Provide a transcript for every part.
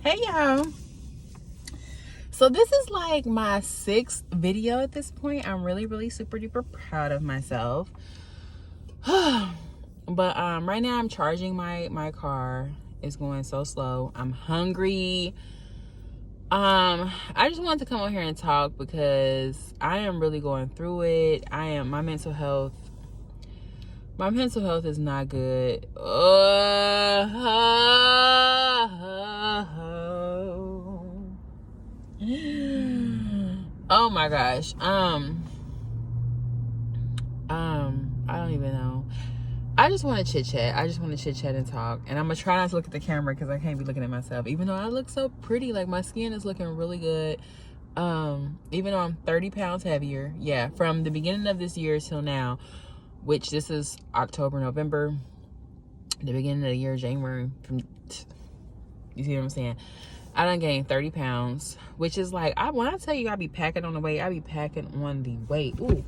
Hey y'all. So this is like my 6th video at this point. I'm really super duper proud of myself. But right now I'm charging my car. It's going so slow. I'm hungry. I just wanted to come on here and talk because I am really going through it. My mental health is not good. Oh my gosh. I don't even know. I just want to chit chat. And talk. And I'm gonna try not to look at the camera because I can't be looking at myself. Even though I look so pretty, like my skin is looking really good. Even though I'm 30 pounds heavier. Yeah, from the beginning of this year till now, which this is October, November, the beginning of the year, January. You see what I'm saying? I done gained 30 pounds, which is like, when I tell you I be packing on the weight, I be packing on the weight. Ooh,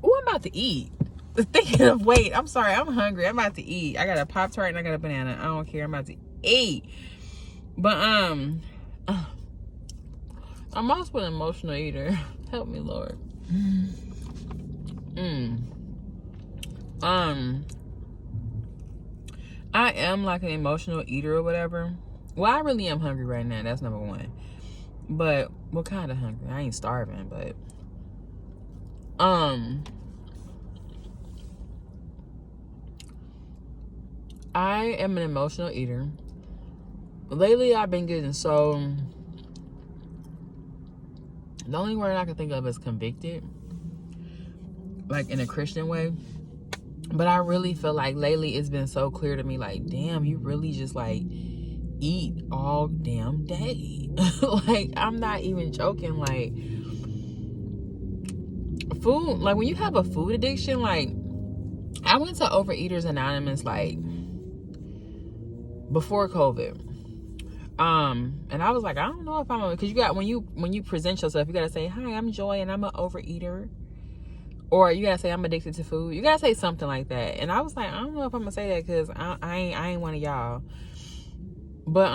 I'm about to eat. Thinking of weight, I'm sorry, I'm hungry. I'm about to eat. I got a Pop-Tart and I got a banana. I don't care. I'm about to eat. But I'm also an emotional eater. Help me, Lord. I am like an emotional eater or whatever. Well, I really am hungry right now. That's number one. But what kind of hungry? I ain't starving, but I am an emotional eater. Lately, I've been getting so... The only word I can think of is convicted. Like, in a Christian way. But I really feel like lately it's been so clear to me, like, damn, you really just, like, eat all damn day. Like, I'm not even joking. Like, food, like, when you have a food addiction, like, I went to Overeaters Anonymous, like, before COVID. And I was like, I don't know if I'm because you got when you present yourself, you gotta say, hi, I'm Joy and I'm an overeater. Or you gotta say I'm addicted to food. You gotta say something like that. And I was like, I don't know if I'm gonna say that because I ain't one of y'all. But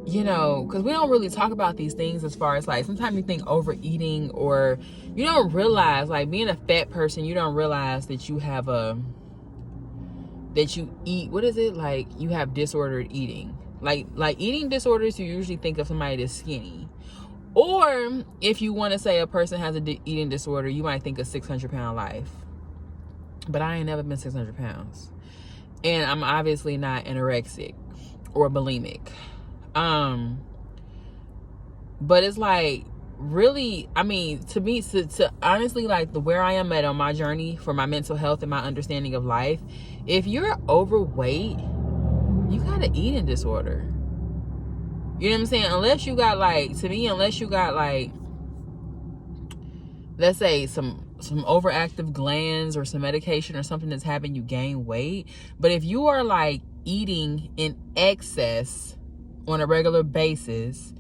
you know, because we don't really talk about these things as far as like sometimes you think overeating or you don't realize, like, being a fat person, you don't realize that you have that you eat, what is it, like you have disordered eating. Like eating disorders, you usually think of somebody that's skinny. Or if you want to say a person has an eating disorder, you might think a 600-pound life. But I ain't never been 600 pounds. And I'm obviously not anorexic or bulimic. But it's like, really, I mean, to me, to honestly, like, where I am at on my journey for my mental health and my understanding of life, if you're overweight, you got an eating disorder. You know what I'm saying? Unless you got, like, let's say some overactive glands or some medication or something that's having you gain weight. But if you are, like, eating in excess on a regular basis,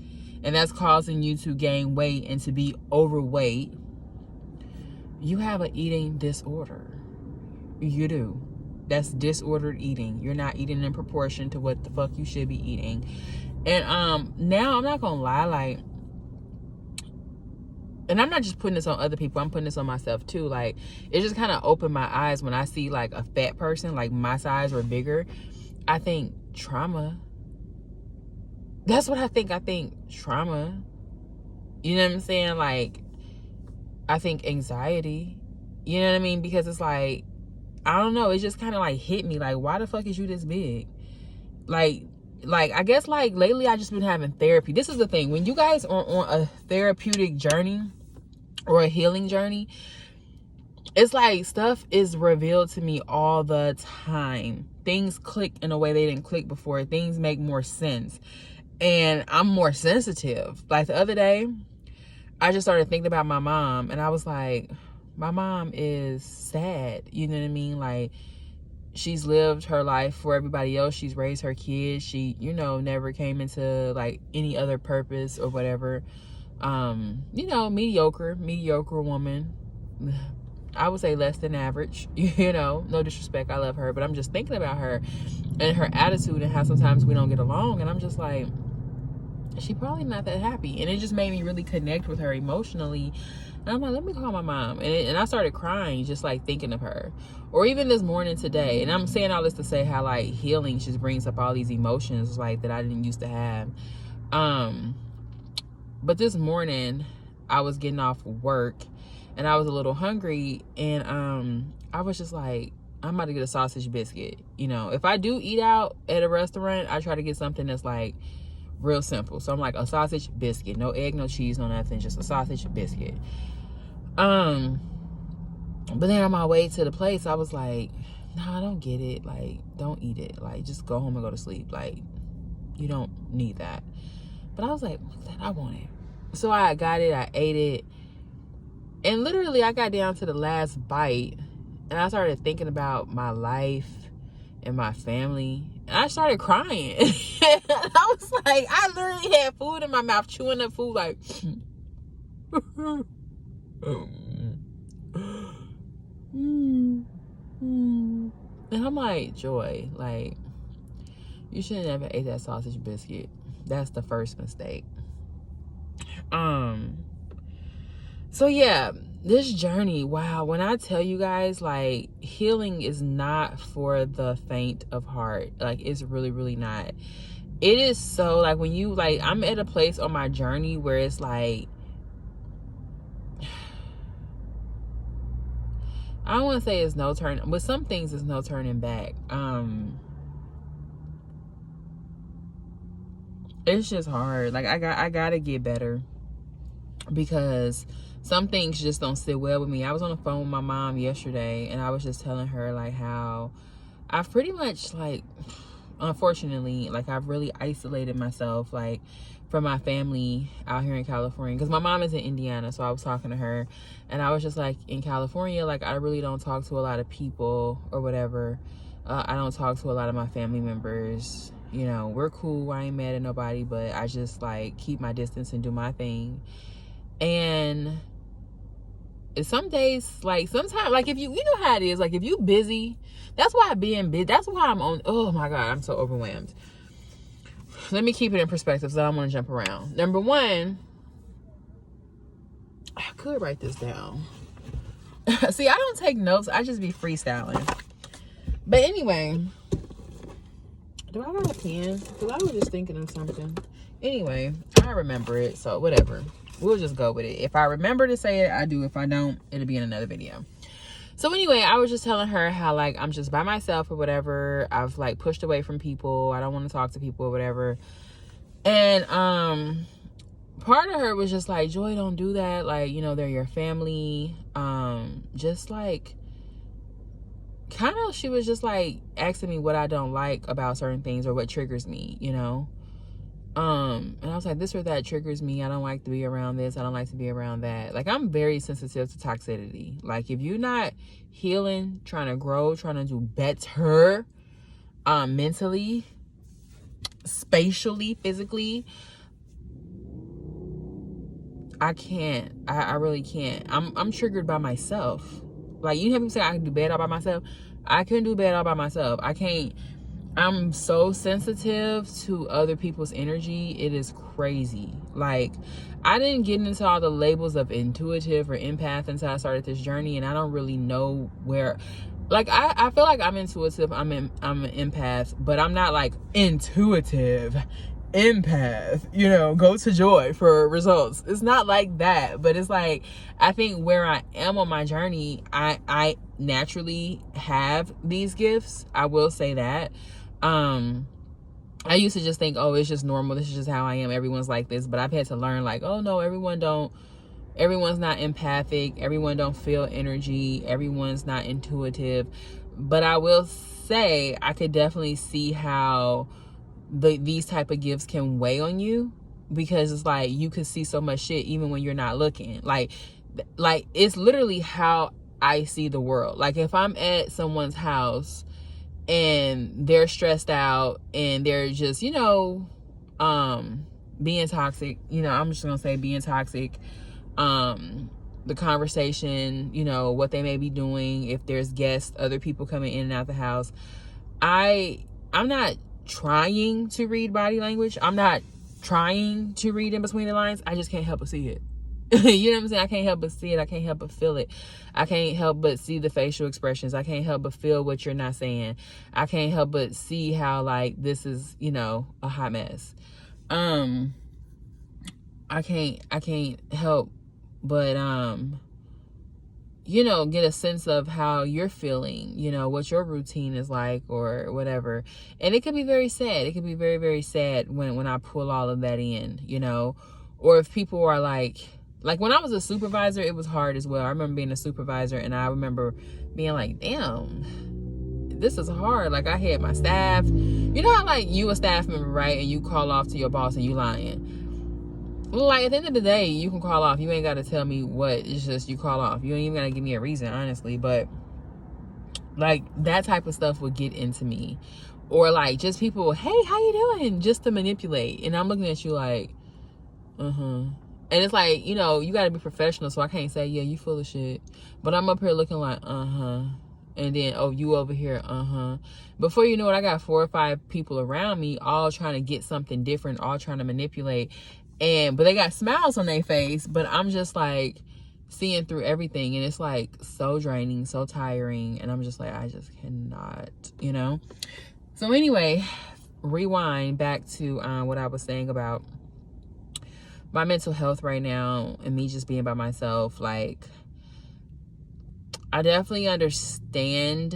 and that's causing you to gain weight and to be overweight, you have an eating disorder. You do. That's disordered eating. You're not eating in proportion to what the fuck you should be eating. And now I'm not gonna lie, like, and I'm not just putting this on other people, I'm putting this on myself too. Like, it just kind of opened my eyes when I see, like, a fat person like my size or bigger. I think trauma. That's what I think. I think trauma. You know what I'm saying? Like, I think anxiety. You know what I mean? Because it's like, I don't know. It just kind of like hit me. Like, why the fuck is you this big? Like, I guess, like, lately I just been having therapy. This is the thing. When you guys are on a therapeutic journey or a healing journey, it's like stuff is revealed to me all the time. Things click in a way they didn't click before. Things make more sense. And I'm more sensitive. Like, the other day, I just started thinking about my mom. And I was like, my mom is sad. You know what I mean? Like, she's lived her life for everybody else. She's raised her kids. She, you know, never came into, like, any other purpose or whatever. You know, mediocre woman. I would say less than average. You know, no disrespect, I love her, but I'm just thinking about her and her attitude and how sometimes we don't get along, and I'm just like, she probably not that happy. And it just made me really connect with her emotionally. And I'm like, let me call my mom. And I started crying just like thinking of her. Or even this morning today. And I'm saying all this to say how like healing just brings up all these emotions like that I didn't used to have. But this morning I was getting off work and I was a little hungry, and I was just like, I'm about to get a sausage biscuit. You know, if I do eat out at a restaurant, I try to get something that's like real simple. So I'm like, a sausage biscuit, no egg, no cheese, no nothing, just a sausage biscuit. But then on my way to the place, I was like, no, I don't get it. Like, don't eat it. Like, just go home and go to sleep. Like, you don't need that. But I was like, I want it. So I got it, I ate it. And literally I got down to the last bite and I started thinking about my life and my family. And I started crying. I was like, I literally had food in my mouth, chewing up food like and I'm like, Joy, like, you should have never ate that sausage biscuit. That's the first mistake. So yeah, this journey, wow, when I tell you guys, like, healing is not for the faint of heart. Like, it's really, really not. It is so, like, when you, like, I'm at a place on my journey where it's like, I don't want to say it's no turn, but some things is no turning back. It's just hard. Like, I gotta get better, because some things just don't sit well with me. I was on the phone with my mom yesterday, and I was just telling her like how I've pretty much, like, unfortunately, like, I've really isolated myself, like, from my family out here in California, because my mom is in Indiana. So I was talking to her and I was just like, in California, like, I really don't talk to a lot of people or whatever. I don't talk to a lot of my family members. You know, we're cool, I ain't mad at nobody, but I just, like, keep my distance and do my thing. And some days, like, sometimes, like, if you know how it is, like, if you busy, that's why being busy, that's why I'm on, oh my God, I'm so overwhelmed. Let me keep it in perspective, so I don't want to jump around. Number one, I could write this down. See, I don't take notes, I just be freestyling. But anyway, do I got a pen? Because I was just thinking of something. Anyway, I remember it, so whatever. We'll just go with it. If I remember to say it, I do. If I don't, it'll be in another video. So anyway, I was just telling her how, like, I'm just by myself or whatever. I've, like, pushed away from people. I don't want to talk to people or whatever. And part of her was just like, Joy, don't do that. Like, you know, they're your family. Just, like, kind of, she was just, like, asking me what I don't like about certain things or what triggers me, you know. And I was like, this or that triggers me. I don't like to be around this. I don't like to be around that. Like, I'm very sensitive to toxicity. Like, if you're not healing, trying to grow, trying to do better, mentally, spatially, physically, I can't. I really can't. I'm triggered by myself. Like, you hear me say I can do bad all by myself. I couldn't do bad all by myself. I can't. I'm so sensitive to other people's energy. It is crazy. Like, I didn't get into all the labels of intuitive or empath until I started this journey, and I don't really know where. Like, I feel like I'm intuitive. I'm an empath, but I'm not like intuitive empath, you know, go to Joy for results. It's not like that, but it's like, I think where I am on my journey, I naturally have these gifts. I will say that. I used to just think, oh, it's just normal, this is just how I am, everyone's like this. But I've had to learn, like, oh no, everyone's not empathic, everyone don't feel energy, everyone's not intuitive. But I will say, I could definitely see how these type of gifts can weigh on you, because it's like, you can see so much shit even when you're not looking. Like it's literally how I see the world. Like, if I'm at someone's house and they're stressed out and they're just, you know, being toxic, you know, I'm just gonna say being toxic, the conversation, you know, what they may be doing, if there's guests, other people coming in and out the house. I'm not trying to read body language. I'm not trying to read in between the lines. I just can't help but see it. You know what I'm saying? I can't help but see it. I can't help but feel it. I can't help but see the facial expressions. I can't help but feel what you're not saying. I can't help but see how, like, this is, you know, a hot mess. I can't help but you know, get a sense of how you're feeling, you know, what your routine is like or whatever. And it could be very sad. It could be very, very sad when I pull all of that in, you know. Or if people are like when I was a supervisor, it was hard as well. I remember being a supervisor and I remember being like, damn, this is hard. Like, I had my staff, you know how, like, you a staff member, right? And you call off to your boss and you lying. Like, at the end of the day, you can call off. You ain't got to tell me what. It's just you call off. You ain't even got to give me a reason, honestly. But, like, that type of stuff would get into me. Or, like, just people, hey, how you doing? Just to manipulate. And I'm looking at you like, And it's like, you know, you got to be professional. So I can't say, yeah, you full of shit. But I'm up here looking like, And then, oh, you over here, Before you know it, I got 4 or 5 people around me all trying to get something different, all trying to manipulate. But they got smiles on their face, but I'm just like seeing through everything. And it's like so draining, so tiring. And I'm just like, I just cannot, you know? So anyway, rewind back to what I was saying about my mental health right now and me just being by myself. Like, I definitely understand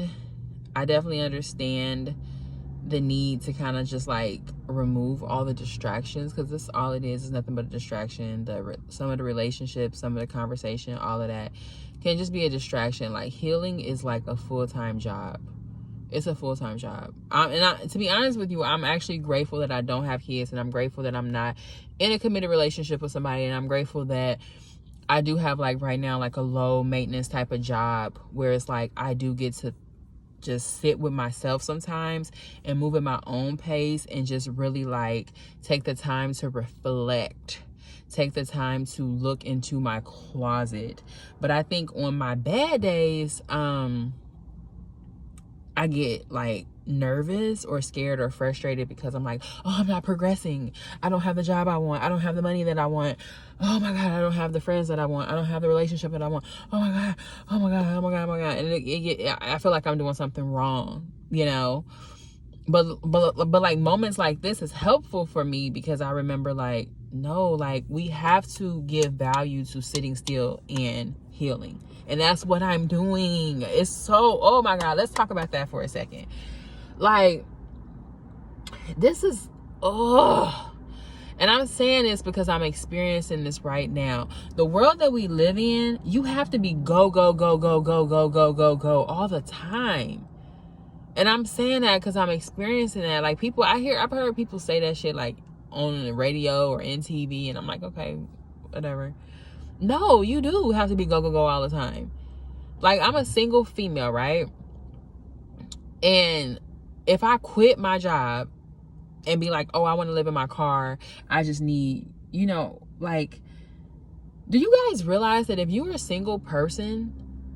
the need to kind of just like remove all the distractions, because this all it is nothing but a distraction. Some of the relationships, some of the conversation, all of that can just be a distraction. Like, healing is like a full-time job. It's a full-time job. To be honest with you, I'm actually grateful that I don't have kids, and I'm grateful that I'm not in a committed relationship with somebody, and I'm grateful that I do have, like, right now, like a low maintenance type of job where it's like I do get to just sit with myself sometimes and move at my own pace and just really like take the time to reflect, take the time to look into my closet. But I think on my bad days, I get like nervous or scared or frustrated because I'm like, oh, I'm not progressing. I don't have the job I want. I don't have the money that I want. Oh my God, I don't have the friends that I want. I don't have the relationship that I want. Oh my God, oh my God, oh my God, oh my God. And I feel like I'm doing something wrong, you know? But like moments like this is helpful for me because I remember like, no, like we have to give value to sitting still and healing. And that's what I'm doing. It's so, oh my God, let's talk about that for a second. Like, this is, and I'm saying this because I'm experiencing this right now. The world that we live in, you have to be go, go, go, go, go, go, go, go, go all the time. And I'm saying that because I'm experiencing that. Like, I've heard people say that shit like on the radio or in TV, and I'm like, okay, whatever. No, you do have to be go, go, go all the time. Like, I'm a single female, right? And if I quit my job and be like, oh, I want to live in my car, I just need, you know, like, do you guys realize that if you're a single person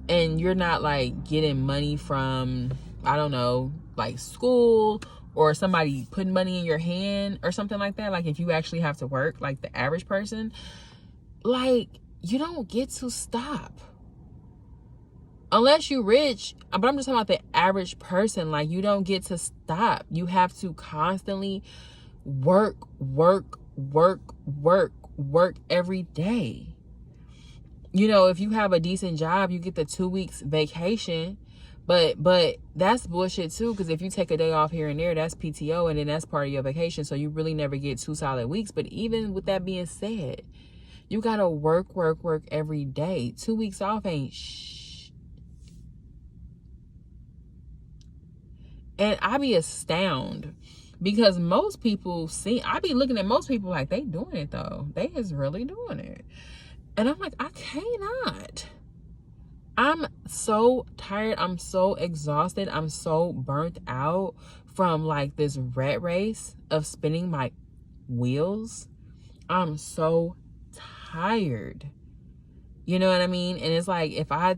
and you're not like getting money from, I don't know, like school or somebody putting money in your hand or something like that, like if you actually have to work like the average person, like, you don't get to stop. Unless you're rich, but I'm just talking about the average person. Like, you don't get to stop. You have to constantly work every day. You know, if you have a decent job, you get the 2 weeks vacation, but that's bullshit too, because if you take a day off here and there, that's PTO, and then that's part of your vacation, so you really never get 2 solid weeks. But even with that being said, you gotta work every day. 2 weeks off ain't And I be astounded because most people I be looking at most people like they doing it though. They is really doing it. And I'm like, I cannot. I'm so tired. I'm so exhausted. I'm so burnt out from like this rat race of spinning my wheels. I'm so tired. You know what I mean? And it's like, if I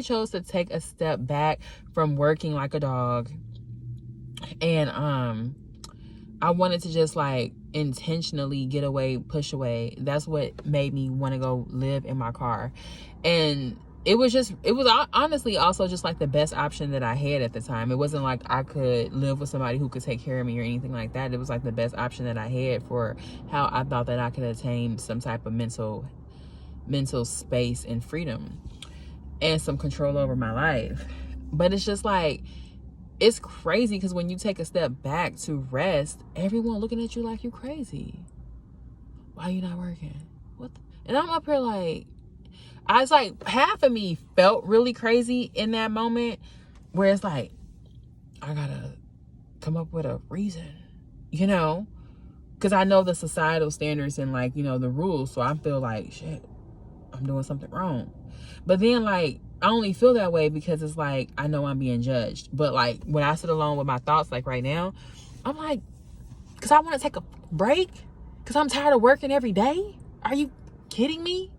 chose to take a step back from working like a dog, and I wanted to just like intentionally get away, push away. That's what made me want to go live in my car. And it was honestly also just like the best option that I had at the time. It wasn't like I could live with somebody who could take care of me or anything like that. It was like the best option that I had for how I thought that I could attain some type of mental space and freedom and some control over my life. But it's just like, it's crazy because when you take a step back to rest, everyone looking at you like you crazy. Why you not working? What? And I'm up here like, I was like, half of me felt really crazy in that moment where it's like, I gotta come up with a reason, you know? Because I know the societal standards and like, you know, the rules. So I feel like, shit, I'm doing something wrong. But then like, I only feel that way because it's like, I know I'm being judged. But like, when I sit alone with my thoughts, like right now, I'm like, because I want to take a break because I'm tired of working every day. Are you kidding me?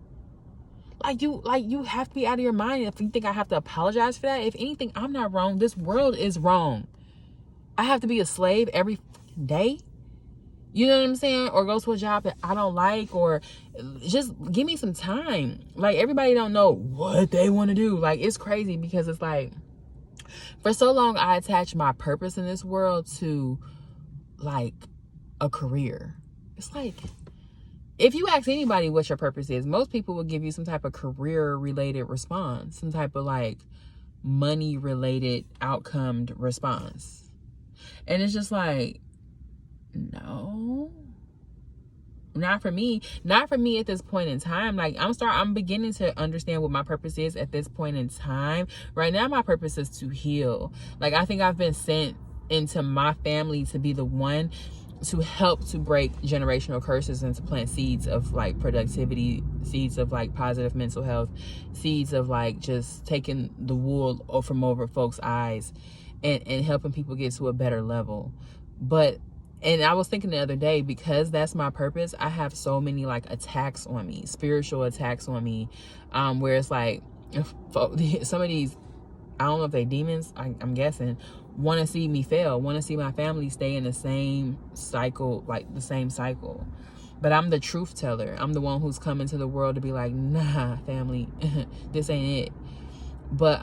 Like you have to be out of your mind if you think I have to apologize for that. If anything, I'm not wrong. This world is wrong. I have to be a slave every day. You know what I'm saying? Or go to a job that I don't like, or just give me some time. Like, everybody don't know what they want to do. Like, it's crazy because it's like, for so long, I attached my purpose in this world to like a career. It's like, if you ask anybody what your purpose is, most people will give you some type of career related response, some type of like money related outcome response. And it's just like, no, not for me at this point in time. Like, I'm beginning to understand what my purpose is at this point in time. Right now, my purpose is to heal. Like, I think I've been sent into my family to be the one to help to break generational curses and to plant seeds of like productivity, seeds of like positive mental health, seeds of like just taking the wool from over folks' eyes and helping people get to a better level. And I was thinking the other day, because that's my purpose, I have so many like attacks on me, spiritual attacks on me, where it's like, some of these, I don't know if they demons, I'm guessing, want to see me fail, want to see my family stay in the same cycle, like the same cycle. But I'm the truth teller. I'm the one who's come into the world to be like, nah, family, this ain't it. But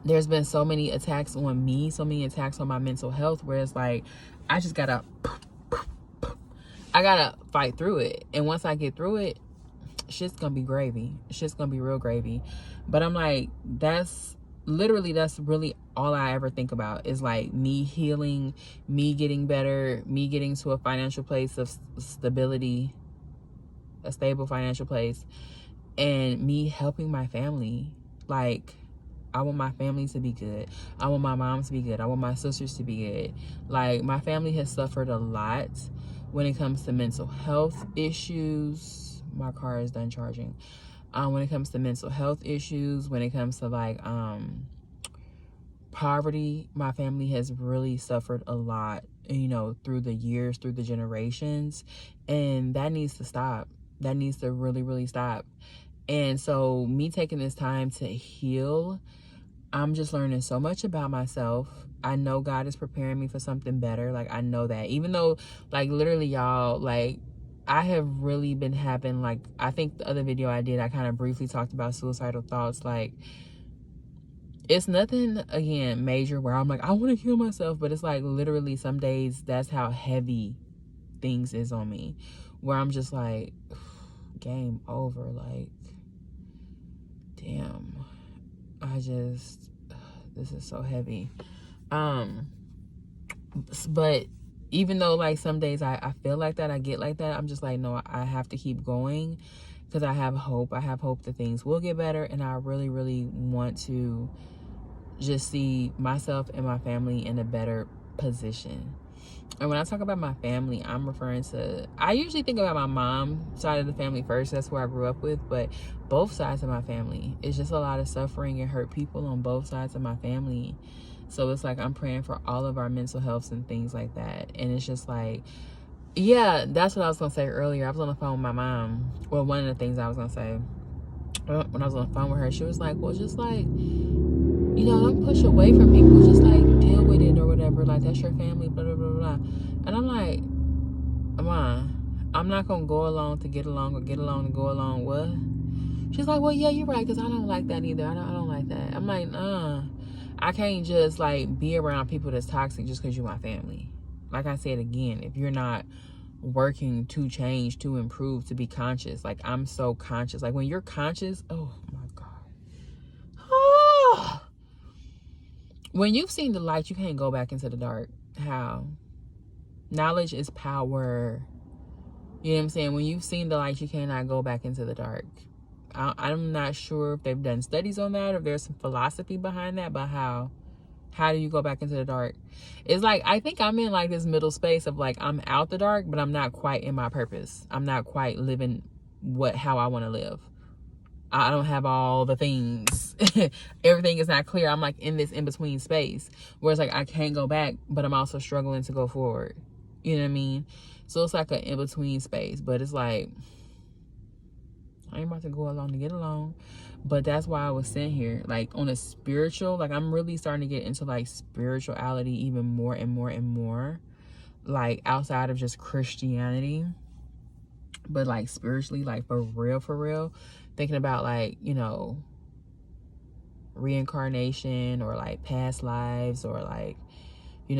there's been so many attacks on me, so many attacks on my mental health, where it's like, I just gotta fight through it. And once I get through it, shit's gonna be gravy. Shit's gonna be real gravy. But I'm like, that's really all I ever think about, is like me healing, me getting better, me getting to a financial place of stability, a stable financial place, and me helping my family. Like, I want my family to be good. I want my mom to be good. I want my sisters to be good. Like, my family has suffered a lot when it comes to mental health issues. My car is done charging. When it comes to mental health issues, when it comes to like poverty, my family has really suffered a lot, you know, through the years, through the generations. And that needs to stop. That needs to really, really stop. And so me taking this time to heal, I'm just learning so much about myself. I know God is preparing me for something better. Like, I know that. Even though, like, literally, y'all, like, I have really been having, like, I think the other video I did, I kind of briefly talked about suicidal thoughts. Like, it's nothing, again, major where I'm like, I want to kill myself. But it's like, literally, some days, that's how heavy things is on me. Where I'm just like, game over. Like, damn. This is so heavy. But even though like some days I feel like that, I get like that, I'm just like, no, I have to keep going because I have hope. I have hope that things will get better, and I really, really want to just see myself and my family in a better position. And when I talk about my family, I'm referring to, I usually think about my mom side of the family first. That's who I grew up with. But both sides of my family, it's just a lot of suffering and hurt people on both sides of my family. So it's like, I'm praying for all of our mental health and things like that. And it's just like, yeah, that's what I was gonna say earlier. I was on the phone with my mom. Well, one of the things I was gonna say when I was on the phone with her, she was like, well, just like, don't push away from people, just like deal with it or whatever, like that's your family, blah blah blah blah. And I'm like, Mom, I'm not gonna go along to get along or get along to go along. What? She's like, well, yeah, you're right, because I don't like that either. I don't like that. I'm like, I can't just like be around people that's toxic just because you're my family. Like I said again, if you're not working to change, to improve, to be conscious, like I'm so conscious. Like when you're conscious, oh my God. Oh. When you've seen the light, you can't go back into the dark. How? Knowledge is power. You know what I'm saying? When you've seen the light, you cannot go back into the dark. I'm not sure if they've done studies on that or if there's some philosophy behind that, but how do you go back into the dark? It's like, I think I'm in like this middle space of like, I'm out the dark, but I'm not quite in my purpose. I'm not quite living how I want to live. I don't have all the things. Everything is not clear. I'm like in this in-between space where it's like, I can't go back, but I'm also struggling to go forward. You know what I mean? So it's like an in-between space, but it's like, I ain't about to go along to get along. But that's why I was sent here, like on a spiritual, like I'm really starting to get into like spirituality even more and more and more, like outside of just Christianity, but like spiritually, like for real, thinking about like, reincarnation or like past lives or like,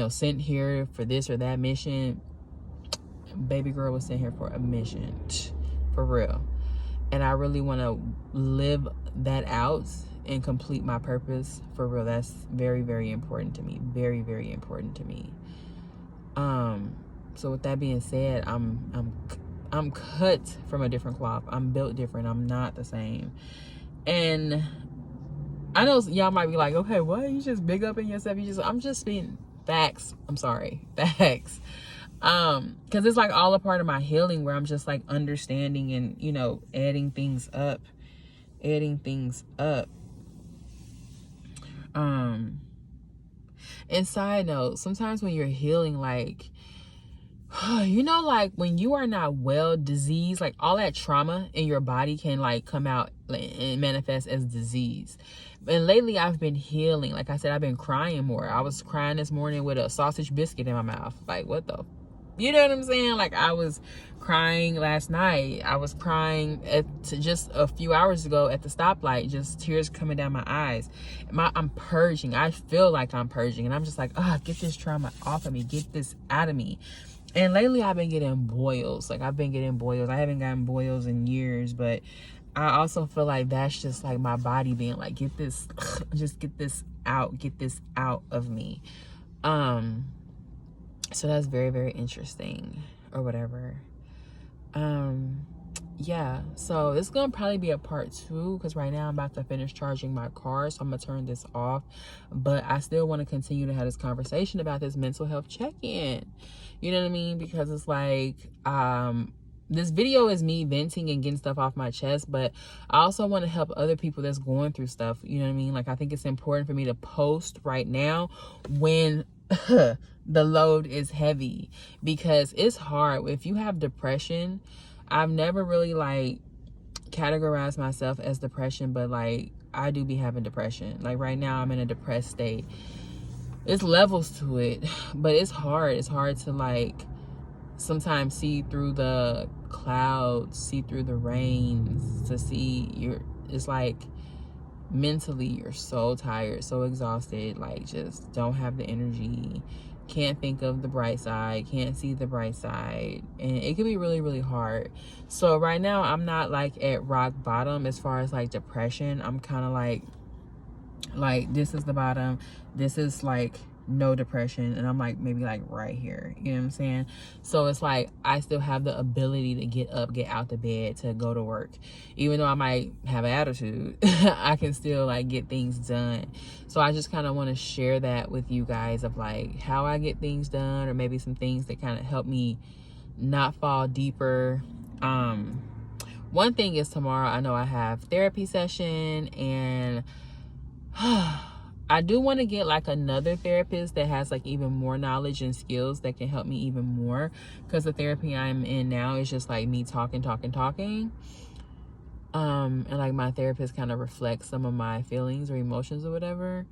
sent here for this or that mission. Baby girl was sent here for a mission, for real. And I really want to live that out and complete my purpose, for real. That's very, very important to me. Very, very important to me. So with that being said, I'm cut from a different cloth. I'm built different. I'm not the same. And I know y'all might be like, okay, what? You just big up in yourself. I'm just being facts. I'm sorry. Facts. Because it's like all a part of my healing where I'm just like understanding and, adding things up. And side note, sometimes when you're healing, like, like when you are not well, disease, like all that trauma in your body can like come out and manifest as disease. And lately I've been healing. Like I said, I've been crying more. I was crying this morning with a sausage biscuit in my mouth. Like, what the? You know what I'm saying? Like I was crying last night. I was crying just a few hours ago at the stoplight, just tears coming down my eyes. I'm purging. I feel like I'm purging. And I'm just like, get this trauma off of me. Get this out of me. And lately I've been getting boils. Like I've been getting boils. I haven't gotten boils in years, but I also feel like that's just like my body being like, get this, just get this out of me. So that's very, very interesting or whatever. Yeah, so this is gonna probably be a part 2 because right now I'm about to finish charging my car, so I'm gonna turn this off. But I still want to continue to have this conversation about this mental health check-in. You know what I mean? Because it's like, this video is me venting and getting stuff off my chest, but I also want to help other people that's going through stuff. You know what I mean? Like, I think it's important for me to post right now when the load is heavy, because it's hard. If you have depression, I've never really like categorized myself as depression, but like I do be having depression. Like right now I'm in a depressed state. It's levels to it, but it's hard. It's hard to like sometimes see through the clouds, see through the rains, to see it's like mentally you're so tired, so exhausted, like just don't have the energy, can't think of the bright side, can't see the bright side, and it can be really, really hard. So right now I'm not like at rock bottom as far as like depression. I'm kind of like this is the bottom, this is like no depression, and I'm like maybe like right here, you know what I'm saying? So it's like I still have the ability to get up, get out the bed, to go to work. Even though I might have an attitude, I can still like get things done. So I just kind of want to share that with you guys of like how I get things done, or maybe some things that kind of help me not fall deeper. One thing is tomorrow I know I have therapy session, and I do want to get like another therapist that has like even more knowledge and skills that can help me even more, because the therapy I'm in now is just like me talking. And like my therapist kind of reflects some of my feelings or emotions or whatever,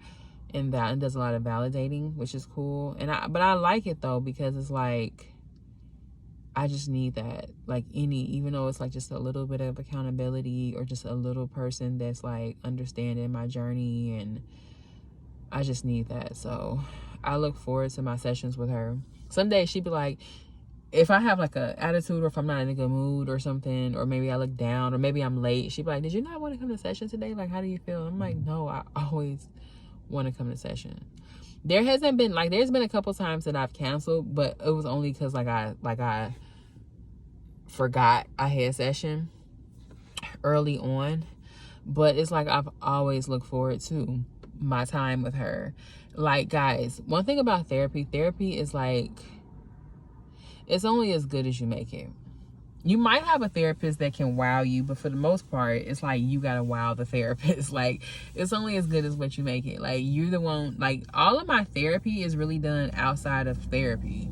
and does a lot of validating, which is cool. But I like it though, because it's like I just need that, like, even though it's like just a little bit of accountability, or just a little person that's like understanding my journey, and I just need that. So I look forward to my sessions with her. Some days she'd be like, if I have like a attitude, or if I'm not in a good mood or something, or maybe I look down, or maybe I'm late, she'd be like, did you not want to come to session today? Like, how do you feel? I'm like, no, I always want to come to session. There's been a couple times that I've canceled, but it was only because I forgot I had session early on. But it's like I've always looked forward to my time with her. Like, guys, one thing about therapy is like, it's only as good as you make it. You might have a therapist that can wow you, but for the most part, it's like you gotta wow the therapist. Like, it's only as good as what you make it. Like, you're the one, like, all of my therapy is really done outside of therapy.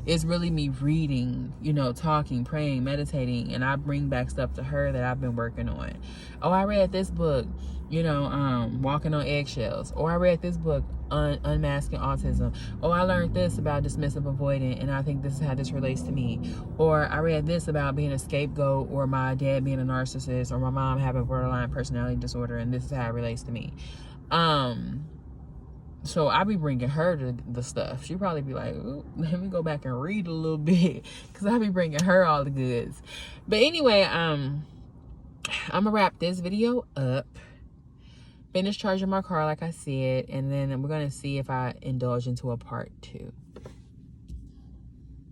It's really me reading, talking, praying, meditating, and I bring back stuff to her that I've been working on. Oh, I read this book, Walking on Eggshells. Or I read this book, Unmasking Autism. Oh, I learned this about dismissive avoidant, and I think this is how this relates to me. Or I read this about being a scapegoat, or my dad being a narcissist, or my mom having borderline personality disorder, and this is how it relates to me. So I be bringing her the stuff. She probably be like, ooh, let me go back and read a little bit, because I be bringing her all the goods. But anyway, I'm gonna wrap this video up. Finish charging my car like I said, and then we're gonna see if I indulge into a part 2.